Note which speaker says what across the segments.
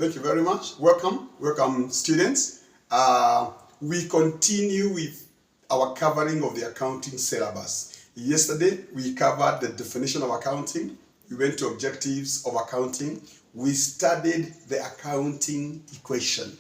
Speaker 1: Thank you very much. Welcome, students. We continue with our covering of the accounting syllabus. Yesterday, we covered the definition of accounting. We went to objectives of accounting. We studied the accounting equation.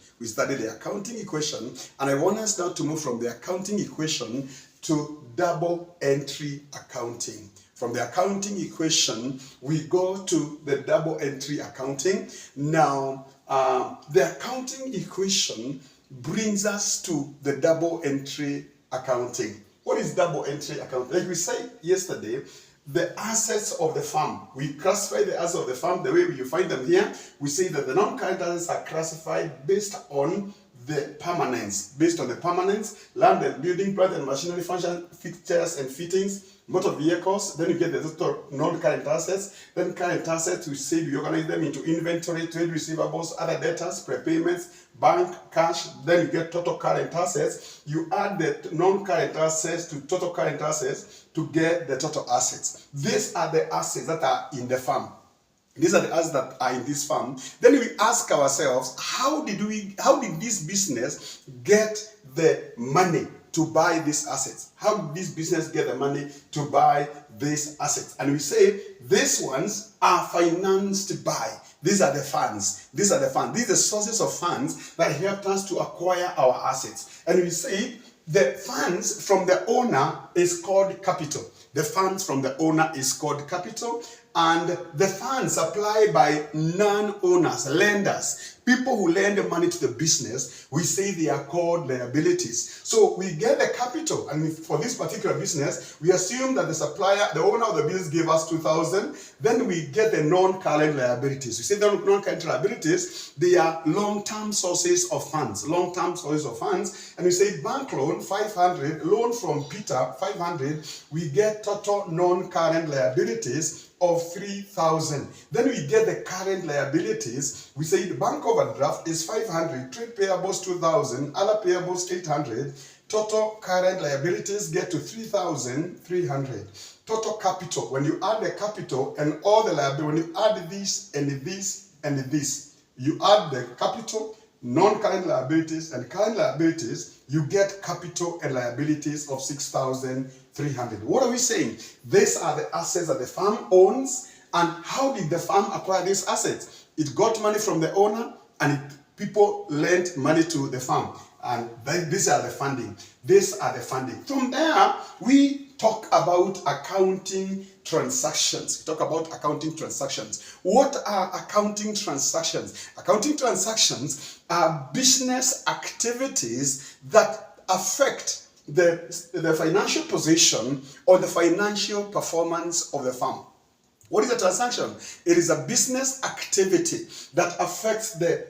Speaker 1: And I want us now to move from the accounting equation to double entry accounting. From the accounting equation, we go to the double entry accounting. Now, the accounting equation brings us to the double entry accounting. What is double entry accounting? Like we said yesterday, the assets of the farm. We classify the assets of the farm the way you find them here. We say that the non-current assets are classified based on the permanence. Based on the permanence, land and building, plant and machinery, function, fixtures and fittings, motor vehicles. Then you get the total non-current assets. Then current assets, we say we organize them into inventory, trade receivables, other debtors, prepayments, bank, cash. Then you get total current assets. You add the non-current assets to total current assets to get the total assets. These are the assets that are in the farm. These are the assets that are in this farm. Then we ask ourselves, how did this business get the money to buy these assets? How did this business get the money to buy these assets? And we say these ones are financed by. These are the funds. These are the sources of funds that helped us to acquire our assets. And we say the funds from the owner is called capital. The funds from the owner is called capital. And the funds supplied by non-owners, lenders, people who lend money to the business, we say they are called liabilities. So we get the capital, and for this particular business, we assume that the owner of the business gave us 2,000. Then we get the non-current liabilities. We say the non-current liabilities, they are long-term sources of funds. And we say bank loan, 500, loan from Peter, 500. We get total non-current liabilities of 3,000. Then we get the current liabilities. We say the bank overdraft is 500, trade payables 2,000, other payables 800. Total current liabilities get to 3,300. Total capital, when you add the capital and all the liability, when you add this and this and this, you add the capital, non-current liabilities and current liabilities, you get capital and liabilities of 6,300. What are we saying? These are the assets that the farm owns. And how did the farm acquire these assets? It got money from the owner, and people lent money to the farm. And these are the funding. From there, we talk about accounting transactions. What are accounting transactions? Accounting transactions are business activities that affect the financial position or the financial performance of the farm. What is a transaction? It is a business activity that affects the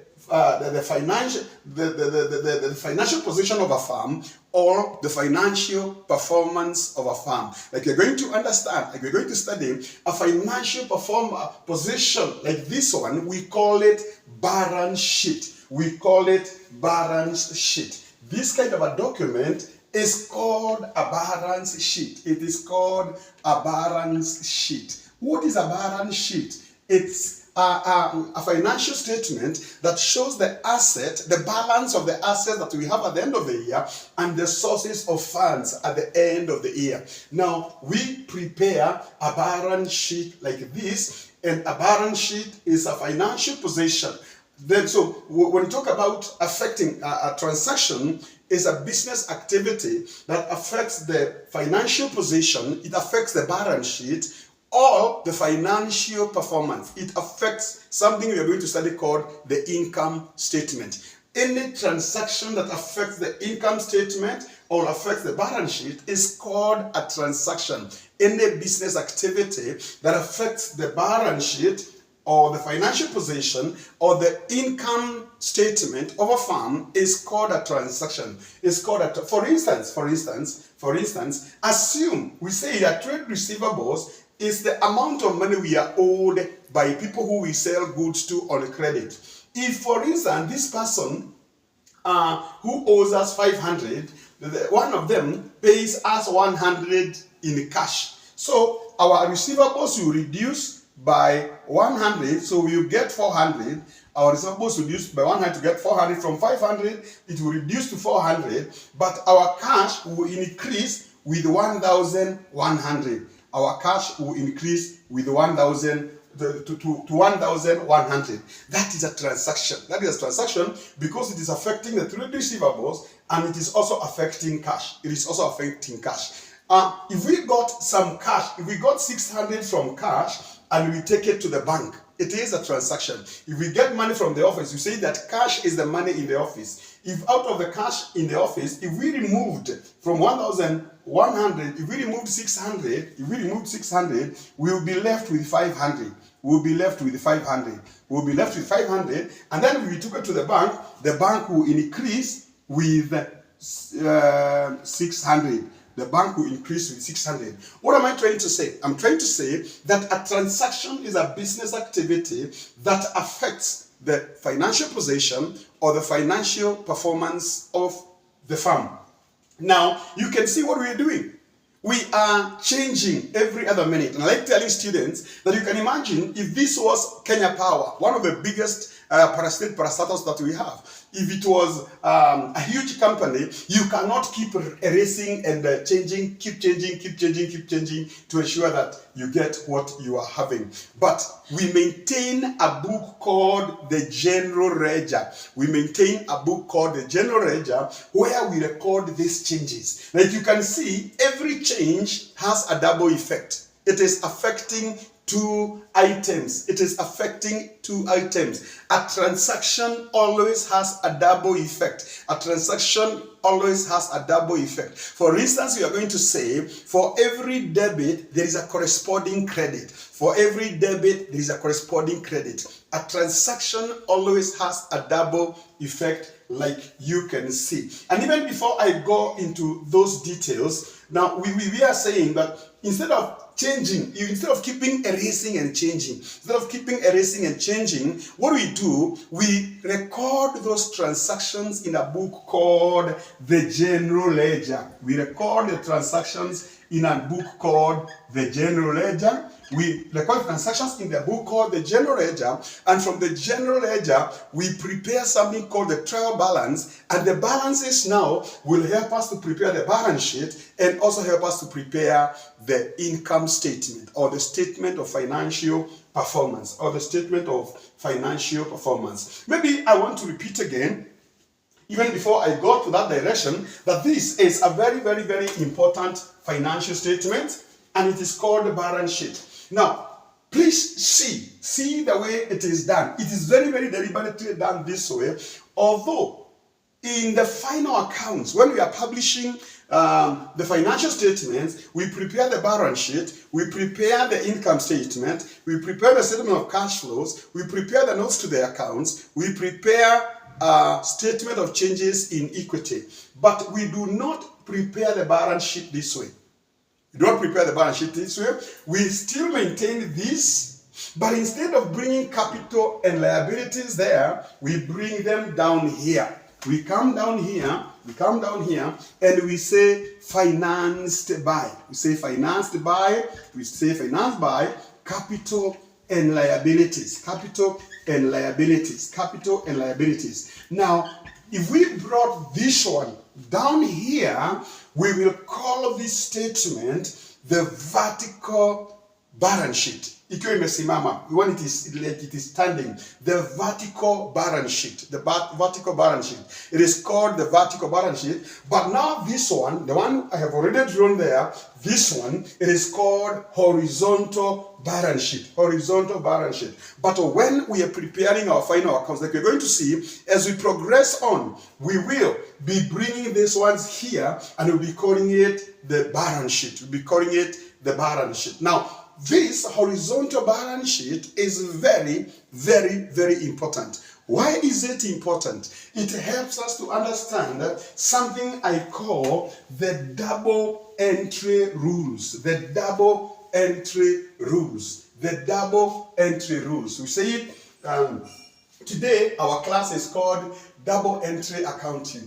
Speaker 1: financial position of a farm or the financial performance of a farm. Like you're going to understand, like we're going to study a financial position like this one, we call it balance sheet. This kind of a document is called a balance sheet. It is called a balance sheet. What is a balance sheet? It's a financial statement that shows the balance of the assets that we have at the end of the year and the sources of funds at the end of the year. Now, we prepare a balance sheet like this, and a balance sheet is a financial position. Then, so when we talk about affecting a transaction, is a business activity that affects the financial position, it affects the balance sheet, or the financial performance. It affects something we are going to study called the income statement. Any transaction that affects the income statement or affects the balance sheet is called a transaction. Any business activity that affects the balance sheet or the financial position or the income statement of a firm is called a transaction. It's called for instance, assume we say that trade receivables is the amount of money we are owed by people who we sell goods to on credit. If, for instance, this person who owes us 500, one of them pays us 100 in cash. So our receivables will reduce by 100, so we'll get 400, Our receivables reduced by 100 to get 400. From 500, it will reduce to 400, but our cash will increase with 1,100. Our cash will increase with 1,000 to 1,100. That is a transaction. That is a transaction because it is affecting the trade receivables and it is also affecting cash. It is also affecting cash. If we got some cash, if we got 600 from cash and we take it to the bank, it is a transaction. If we get money from the office, you say that cash is the money in the office. If out of the cash in the office, if we removed from 1,100, if we removed 600, we will be left with 500. We'll be left with 500. We'll be left with 500, and then if we took it to the bank will increase with 600. The bank will increase with 600. What am I trying to say? I'm trying to say that a transaction is a business activity that affects the financial position or the financial performance of the firm. Now, you can see what we are doing. We are changing every other minute. And I like telling students that you can imagine if this was Kenya Power, one of the biggest parastate parastatals that we have. If it was a huge company, you cannot keep erasing and keep changing to ensure that you get what you are having. But we maintain a book called the General Ledger. We maintain a book called the General Ledger where we record these changes. Like you can see, every change has a double effect. It is affecting two items. It is affecting two items. A transaction always has a double effect. A transaction always has a double effect. For instance, we are going to say, for every debit, there is a corresponding credit. For every debit, there is a corresponding credit. A transaction always has a double effect, like you can see. And even before I go into those details, now we are saying that instead of changing, instead of keeping erasing and changing, what we do, we record those transactions in a book called the General Ledger. We record the transactions in a book called the General Ledger. We record transactions in the book called the General Ledger, and from the General Ledger, we prepare something called the trial balance, and the balances now will help us to prepare the balance sheet and also help us to prepare the income statement or the statement of financial performance Maybe I want to repeat again, even before I go to that direction, that this is a very, very, very important financial statement, and it is called the balance sheet. Now, please see the way it is done. It is very, very deliberately done this way. Although, in the final accounts, when we are publishing the financial statements, we prepare the balance sheet, we prepare the income statement, we prepare the statement of cash flows, we prepare the notes to the accounts, we prepare a statement of changes in equity. But we do not prepare the balance sheet this way. We don't prepare the balance sheet this way. We still maintain this, but instead of bringing capital and liabilities there, we bring them down here. We come down here, and we say financed by. We say financed by capital and liabilities. Now, if we brought this one down here, we will call this statement the vertical balance sheet. Ikiwa imesimama, when it is standing, the vertical balance sheet. It is called the vertical balance sheet. But now this one, the one I have already drawn there, this one, it is called horizontal balance sheet. But when we are preparing our final accounts, like we're going to see, as we progress on, we will be bringing these ones here, and we'll be calling it the balance sheet. Now, this horizontal balance sheet is very, very, very important. Why is it important? It helps us to understand something I call the double entry rules. We say it today, our class is called double entry accounting.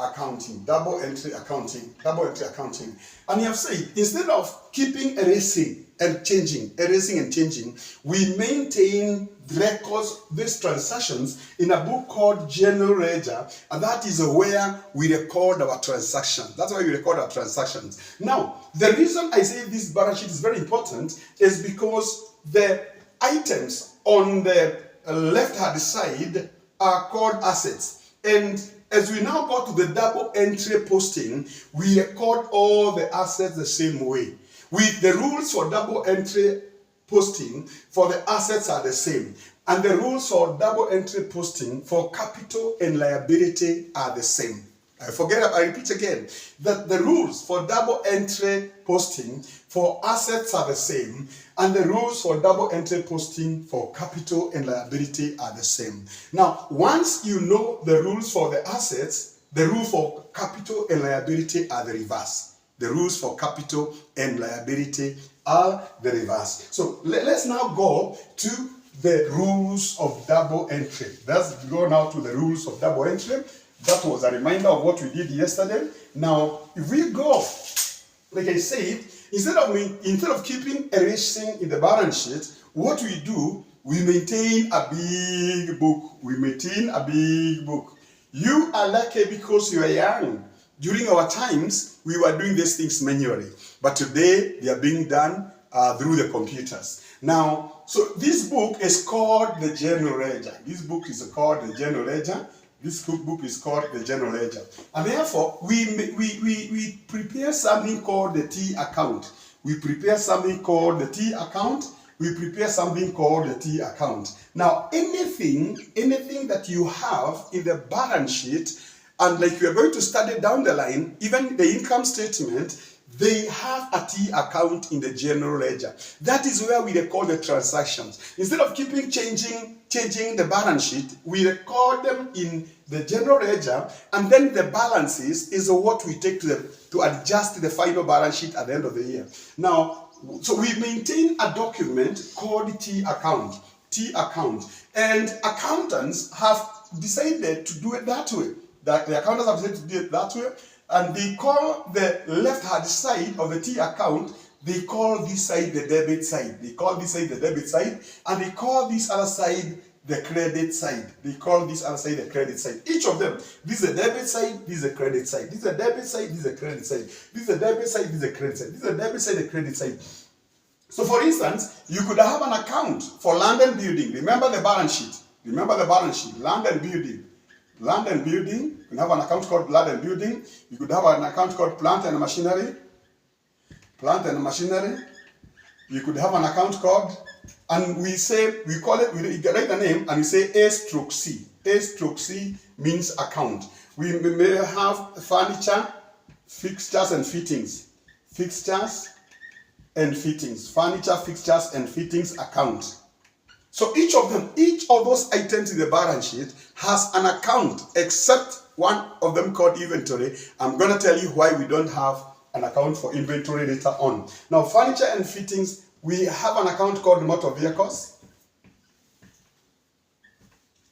Speaker 1: accounting, double entry accounting, double entry accounting. And you have said, instead of keeping erasing and changing, we maintain records, these transactions, in a book called General Ledger, and that is where we record our transactions. That's why we record our transactions. Now, the reason I say this balance sheet is very important is because the items on the left-hand side are called assets. And as we now go to the double entry posting, we record all the assets the same way. With the rules for double entry posting for the assets are the same. And the rules for double entry posting for capital and liability are the same. I repeat again, that the rules for double entry posting for assets are the same, and the rules for double entry posting for capital and liability are the same. Now, once you know the rules for the assets, the rule for capital and liability are the reverse. The rules for capital and liability are the reverse. So let's now go to the rules of double entry. Let's go now to the rules of double entry. That was a reminder of what we did yesterday. Now, if we go, like I said, instead of keeping erasing in the balance sheet, what we do, we maintain a big book. We maintain a big book. You are lucky because you are young. During our times, we were doing these things manually. But today, they are being done through the computers. Now, so this book is called the General Ledger. This book is called the General Ledger. This book is called the General Ledger. And therefore, we prepare something called the T account. We prepare something called the T account. We prepare something called the T account. Now, anything that you have in the balance sheet, and like we are going to study down the line, even the income statement, they have a T account in the General Ledger. That is where we record the transactions. Instead of changing the balance sheet, we record them in the General Ledger, and then the balances is what we take to adjust the final balance sheet at the end of the year. Now, so we maintain a document called T account. T account. And accountants have decided to do it that way. The accountants have decided to do it that way. And they call the left-hand side of the T account, they call this side the debit side. They call this side the debit side, and they call this other side the credit side. They call this other side the credit side. Each of them, this is a debit side, this is a credit side. This is a debit side, this is a credit side. This is a debit side, this is a credit side. This is a debit side, a credit side. So for instance, you could have an account for land and building. Remember the balance sheet. Remember the balance sheet, land and building. Land and building, you can have an account called land and building. You could have an account called plant and machinery. Plant and machinery. You could have an account called, and we call it, we write the name and we say A/C. A/C means account. We may have furniture, fixtures and fittings. Fixtures and fittings. Furniture, fixtures and fittings account. So each of those items in the balance sheet has an account, except one of them called inventory. I'm going to tell you why we don't have an account for inventory later on. Now, furniture and fittings, we have an account called motor vehicles.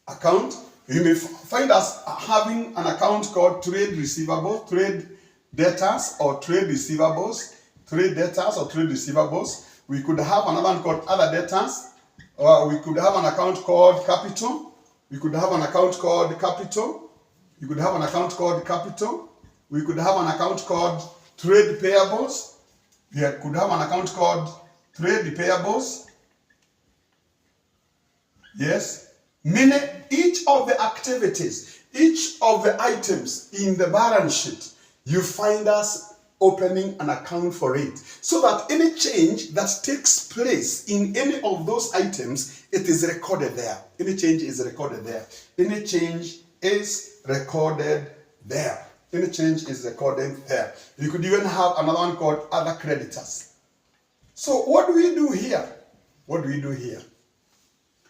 Speaker 1: Account. You may find us having an account called trade receivables, trade debtors or trade receivables, trade debtors or trade receivables. We could have another one called other debtors. We could have an account called capital. We could have an account called capital. You could have an account called capital. We could have an account called trade payables. We could have an account called trade payables. Yes. Meaning each of the activities, each of the items in the balance sheet, you find us opening an account for it, so that any change that takes place in any of those items, it is recorded there. Any change is recorded there. Any change is recorded there. Any change is recorded there. You could even have another one called other creditors. So what do we do here? What do we do here?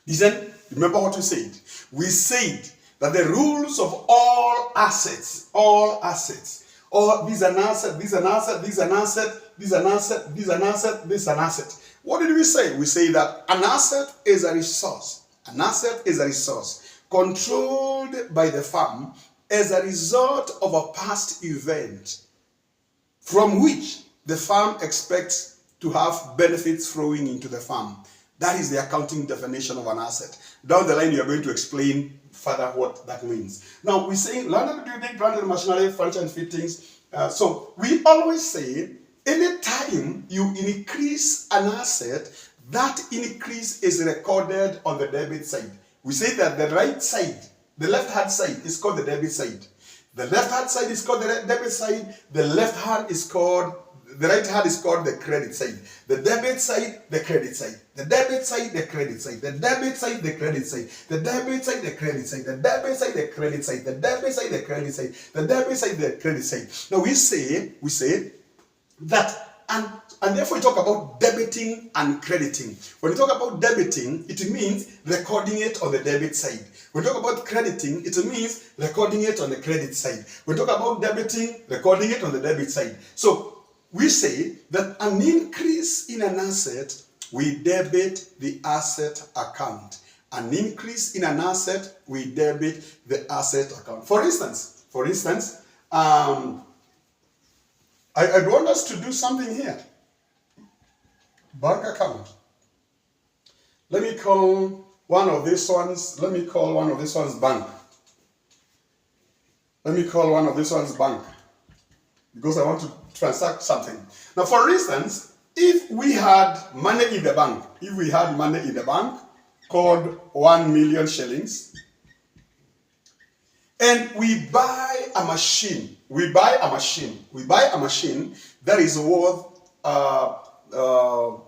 Speaker 1: Listen, remember what we said. We said that the rules of all assets, or this is an asset, this is an asset, this is an asset, this is an asset, this is an asset, this is an asset. What did we say? We say that an asset is a resource. An asset is a resource controlled by the firm as a result of a past event from which the farm expects to have benefits flowing into the farm. That is the accounting definition of an asset. Down the line, you are going to explain further what that means. Now, we say land and building, plant and machinery, furniture and fittings. So we always say, anytime you increase an asset, that increase is recorded on the debit side. We say that the right side, the left-hand side is called the debit side. The left-hand side is called the debit side. The left hand is called, the right hand is called the credit side. The debit side, the credit side. The debit side, the credit side. The debit side, the credit side. The debit side, the credit side. The debit side, the credit side. The debit side, the credit side. The debit side, the credit side. Now we say that, and therefore we talk about debiting and crediting. When we talk about debiting, it means recording it on the debit side. When we talk about crediting, it means recording it on the credit side. When we talk about debiting, recording it on the debit side. So we say that an increase in an asset, we debit the asset account. An increase in an asset, we debit the asset account. For instance, I want us to do something here. Bank account. Let me call one of these ones bank. Let me call one of these ones bank. Because I want to transact something. Now, for instance, if we had money in the bank, called 1 million shillings, and we buy a machine that is worth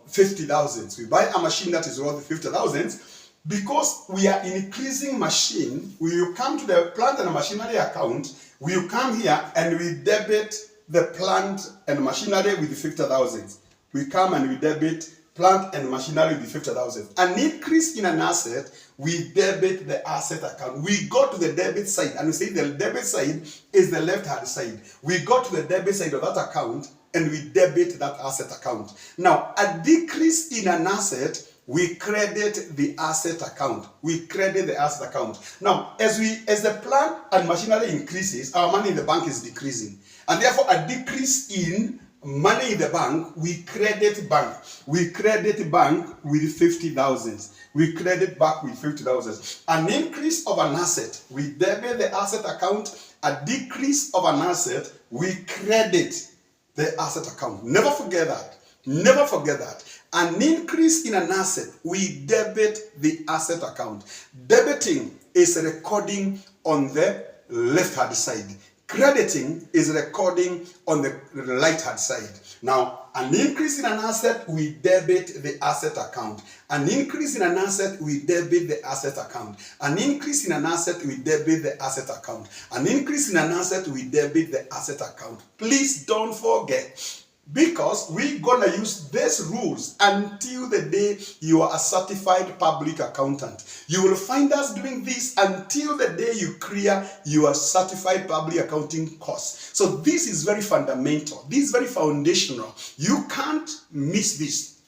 Speaker 1: 50,000. We buy a machine that is worth 50,000 because we are increasing machine. We will come to the plant and machinery account. We will come here and we debit the plant and machinery with 50,000. We come and we debit plant and machinery with 50,000. An increase in an asset, we debit the asset account. We go to the debit side and we say the debit side is the left-hand side. We go to the debit side of that account and we debit that asset account. Now, a decrease in an asset, we credit the asset account. We credit the asset account. Now, as the plant and machinery increases, our money in the bank is decreasing. And therefore, a decrease in money in the bank, we credit bank. We credit bank with 50,000. We credit back with 50,000. An increase of an asset, we debit the asset account. A decrease of an asset, we credit the asset account. Never forget that. Never forget that. An increase in an asset, we debit the asset account. Debiting is recording on the left-hand side. Crediting is recording on the right-hand side. Now, an increase in an asset, we debit the asset account. An increase in an asset, we debit the asset account. An increase in an asset, we debit the asset account. An increase in an asset, we debit the asset account. Please don't forget, because we're gonna use these rules until the day you are a certified public accountant. You will find us doing this until the day you clear your certified public accounting course. So this is very fundamental. This is very foundational. You can't miss this.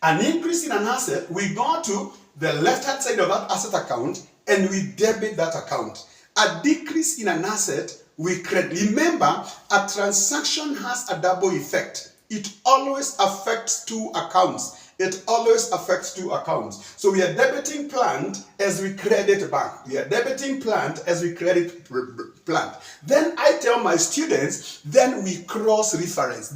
Speaker 1: An increase in an asset, we go to the left-hand side of that asset account and we debit that account. A decrease in an asset, we credit. Remember, a transaction has a double effect. It always affects two accounts. It always affects two accounts. So we are debiting plant as we credit bank. We are debiting plant as we credit plant. Then I tell my students, then we cross-reference.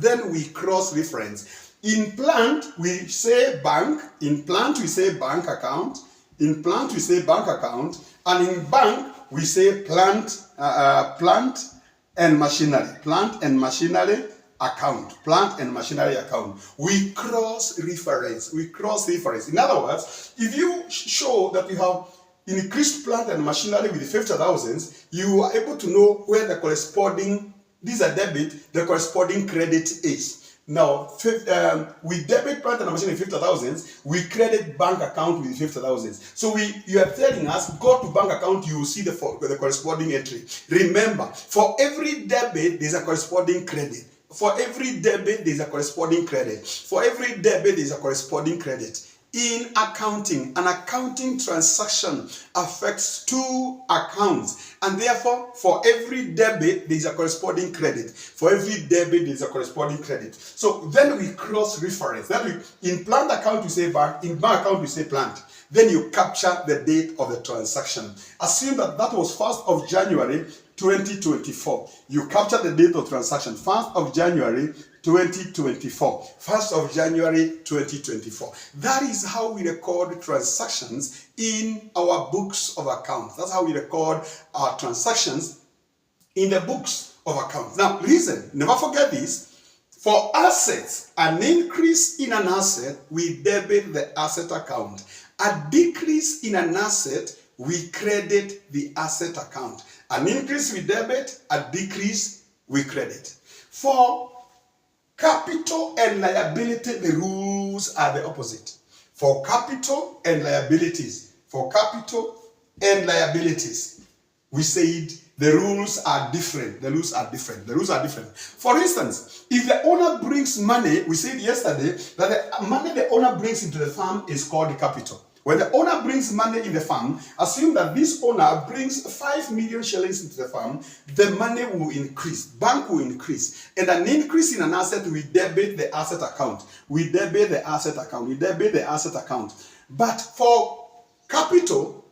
Speaker 1: In plant, we say bank. In plant, we say bank account. In plant, we say bank account. And in bank, we say plant and machinery. Plant and machinery account. Plant and machinery account. We cross-reference. In other words, if you show that you have increased plant and machinery with 50,000, you are able to know where the corresponding, these are debit, the corresponding credit is. Now, we debit plant and machinery 50,000, we credit bank account with 50,000. So you are telling us, go to bank account, you will see the corresponding entry. Remember, for every debit, there's a corresponding credit. For every debit, there's a corresponding credit. For every debit, there's a corresponding credit. In accounting, an accounting transaction affects two accounts, and therefore for every debit there is a corresponding credit. For every debit there is a corresponding credit. So then we cross-reference. Then in plant account we say bank, in bank account we say plant. Then you capture the date of the transaction. Assume that that was 1st of January 2024. You capture the date of transaction, 1st of January 2024. 1st of January 2024. That is how we record transactions in our books of accounts. That's how we record our transactions in the books of accounts. Now, listen, never forget this. For assets, an increase in an asset, we debit the asset account. A decrease in an asset, we credit the asset account. An increase we debit, a decrease we credit. For capital and liability, the rules are the opposite. For capital and liabilities, we said the rules are different. The rules are different. For instance, if the owner brings money, we said yesterday that the money the owner brings into the farm is called the capital. When the owner brings money in the farm, assume that this owner brings 5 million shillings into the farm, the money will increase, bank will increase. And an increase in an asset, we debit the asset account. But for capital,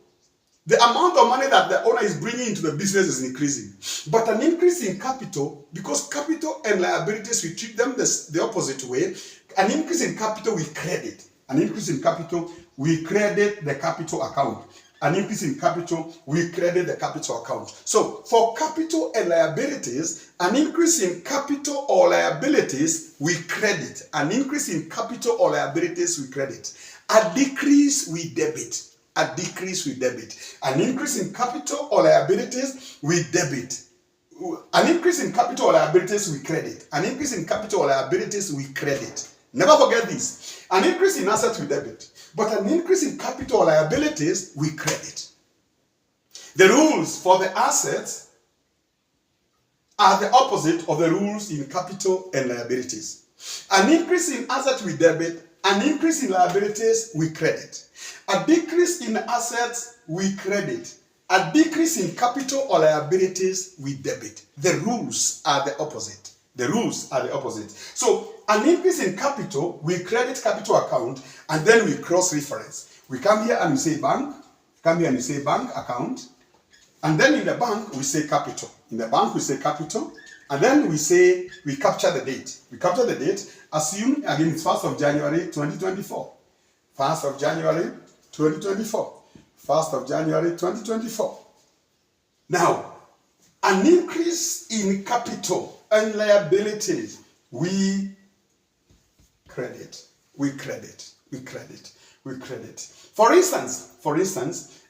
Speaker 1: the amount of money that the owner is bringing into the business is increasing. But an increase in capital, because capital and liabilities, we treat them the opposite way. An increase in capital, we credit. An increase in capital, we credit the capital account. An increase in capital, we credit the capital account. So, for capital and liabilities, an increase in capital or liabilities, we credit. An increase in capital or liabilities, we credit. A decrease, we debit. An increase in capital or liabilities, we debit. An increase in capital or liabilities, we credit. An increase in capital or liabilities, we credit. Never forget this. An increase in assets, we debit. But an increase in capital or liabilities, we credit. The rules for the assets are the opposite of the rules in capital and liabilities. An increase in assets, we debit. An increase in liabilities, we credit. A decrease in assets, we credit. A decrease in capital or liabilities, we debit. The rules are the opposite. So, an increase in capital, we credit capital account, and then we cross-reference. We come here and we say bank, account, and then in the bank, we say capital. And then we capture the date. Assume, again, it's 1st of January 2024. 1st of January 2024. Now, an increase in capital and liabilities, we credit. For instance,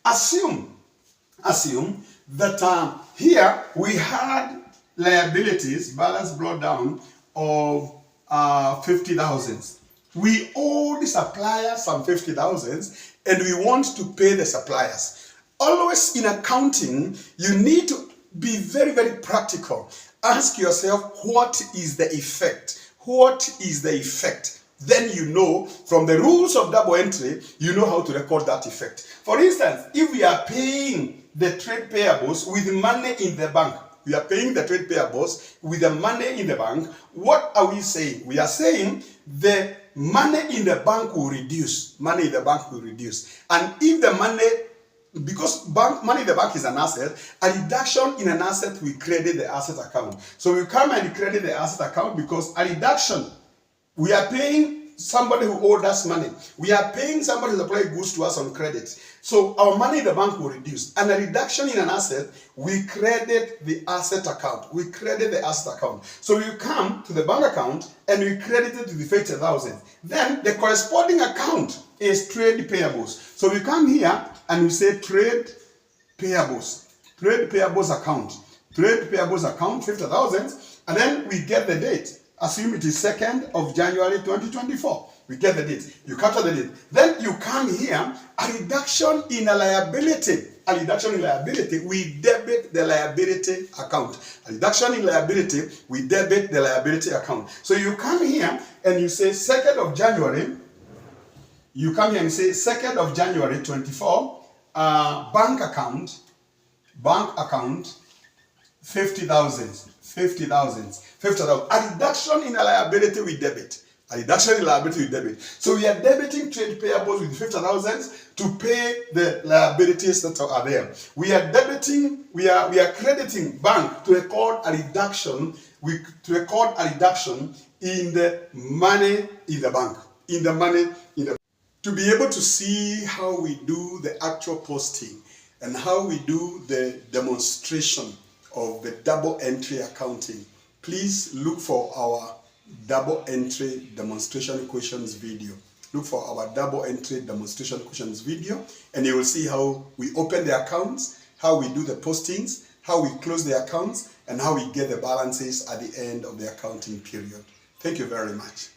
Speaker 1: assume that here we had liabilities, balance brought down of 50,000. We owe the supplier some 50,000 and we want to pay the suppliers. Always in accounting, you need to be very, very practical. Ask yourself, what is the effect? Then you know, from the rules of double entry, you know how to record that effect. For instance, if we are paying the trade payables with money in the bank, what are we saying? We are saying the money in the bank will reduce. And if the money, because money in the bank is an asset, a reduction in an asset, we credit the asset account. So we come and credit the asset account because a reduction, we are paying somebody who owed us money. We are paying somebody to supply goods to us on credit. So our money in the bank will reduce. And a reduction in an asset, we credit the asset account. So you come to the bank account and we credit it to the 50,000. Then the corresponding account is trade payables. So we come here and we say trade payables account, 50,000, and then we get the date. Assume it is 2nd of January 2024. We get the date. You capture the date. Then you come here, a reduction in a liability. We debit the liability account. We debit the liability account. So you come here and you say 2nd of January, You come here and say 2nd of January 24, bank account, 50,000. A reduction in a liability with debit. So we are debiting trade payables with 50,000 to pay the liabilities that are there. We are crediting bank to record a reduction. In the money in the bank. To be able to see how we do the actual posting and how we do the demonstration of the double entry accounting, please look for our double entry demonstration questions video. Look for our double entry demonstration questions video, and you will see how we open the accounts, how we do the postings, how we close the accounts, and how we get the balances at the end of the accounting period. Thank you very much.